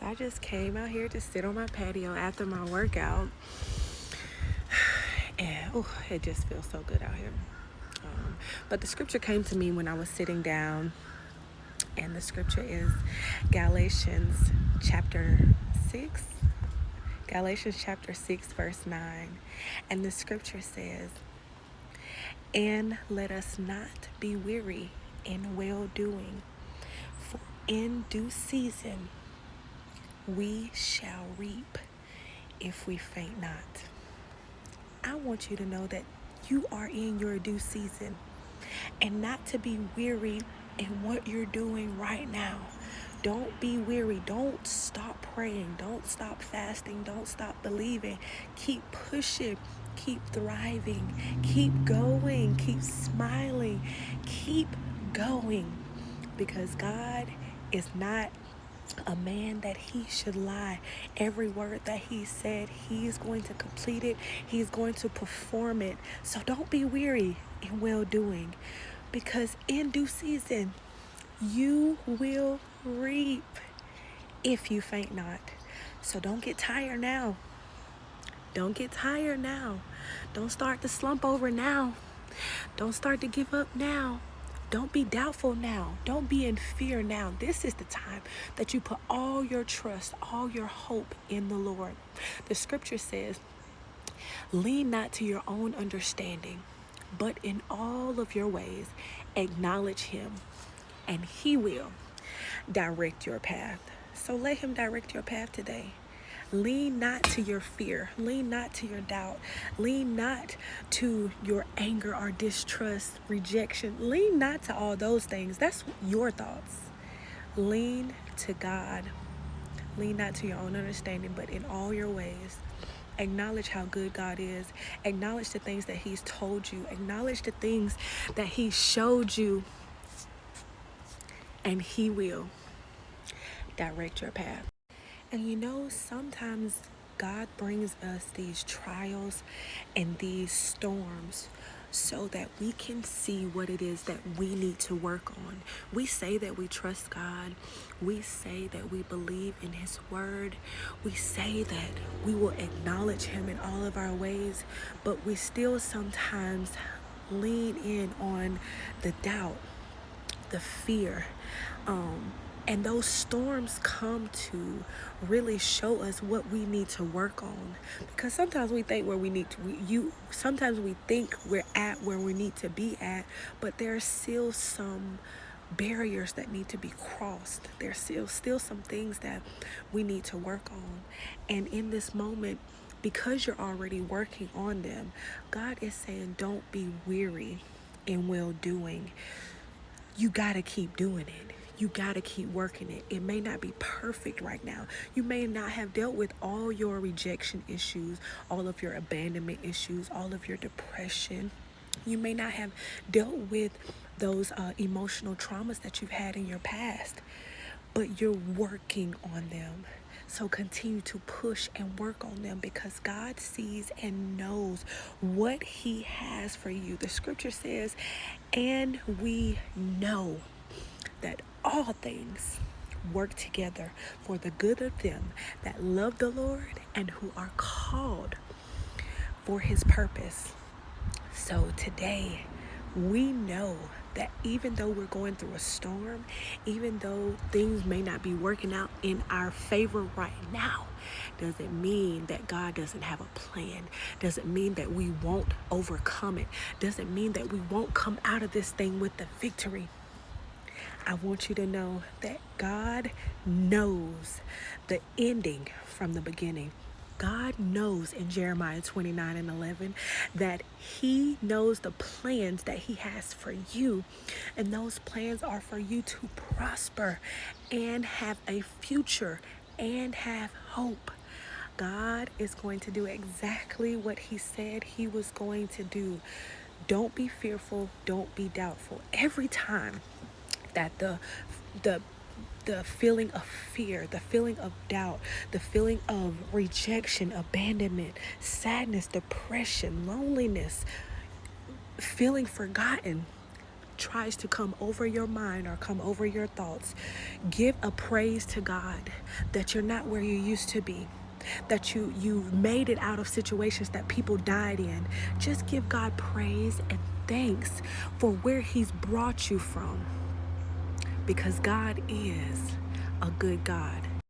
I just came out here to sit on my patio after my workout, and it just feels so good out here. But the scripture came to me when I was sitting down, and the scripture is Galatians chapter 6. Galatians chapter 6, verse 9. And the scripture says, "And let us not be weary in well doing, for in due season we shall reap if we faint not." I want you to know that you are in your due season, and not to be weary in what you're doing right now. Don't be weary. Don't stop praying. Don't stop fasting. Don't stop believing. Keep pushing. Keep thriving. Keep going. Keep smiling. Keep going. Because God is not a man that he should lie. Every word that he said, he is going to complete it. He's going to perform it. So don't be weary in well doing, because in due season you will reap if you faint not. So don't get tired now. Don't get tired now. Don't start to slump over now. Don't start to give up now. Don't be doubtful now. Don't be in fear now. This is the time that you put all your trust, all your hope in the Lord. The scripture says, "Lean not to your own understanding, but in all of your ways acknowledge him, and he will direct your path." So let him direct your path today. Lean not to your fear. Lean not to your doubt. Lean not to your anger or distrust, rejection. Lean not to all those things. That's your thoughts. Lean to God. Lean not to your own understanding, but in all your ways, acknowledge how good God is. Acknowledge the things that he's told you. Acknowledge the things that he showed you, and he will direct your path. And sometimes God brings us these trials and these storms so that we can see what it is that we need to work on. We say that we trust God. We say that we believe in his word. We say that we will acknowledge him in all of our ways, but we still sometimes lean in on the doubt, the fear, and those storms come to really show us what we need to work on. Because sometimes we think sometimes we think we're at where we need to be at, but there's still some barriers that need to be crossed. There's still some things that we need to work on. And in this moment, because you're already working on them, God is saying, don't be weary in well doing. You got to keep doing it. You got to keep working it. It may not be perfect right now. You may not have dealt with all your rejection issues, all of your abandonment issues, all of your depression. You may not have dealt with those emotional traumas that you've had in your past, but you're working on them. So continue to push and work on them, because God sees and knows what he has for you. The scripture says, "And we know that all things work together for the good of them that love the Lord and who are called for his purpose." So today, we know that even though we're going through a storm, even though things may not be working out in our favor right now, doesn't mean that God doesn't have a plan. Doesn't mean that we won't overcome it. Doesn't mean that we won't come out of this thing with the victory. I want you to know that God knows the ending from the beginning. God knows in Jeremiah 29:11 that he knows the plans that he has for you. And those plans are for you to prosper and have a future and have hope. God is going to do exactly what he said he was going to do. Don't be fearful. Don't be doubtful. Every time that the feeling of fear, the feeling of doubt, the feeling of rejection, abandonment, sadness, depression, loneliness, feeling forgotten, tries to come over your mind or come over your thoughts, give a praise to God that you're not where you used to be, that you've made it out of situations that people died in. Just give God praise and thanks for where he's brought you from, because God is a good God.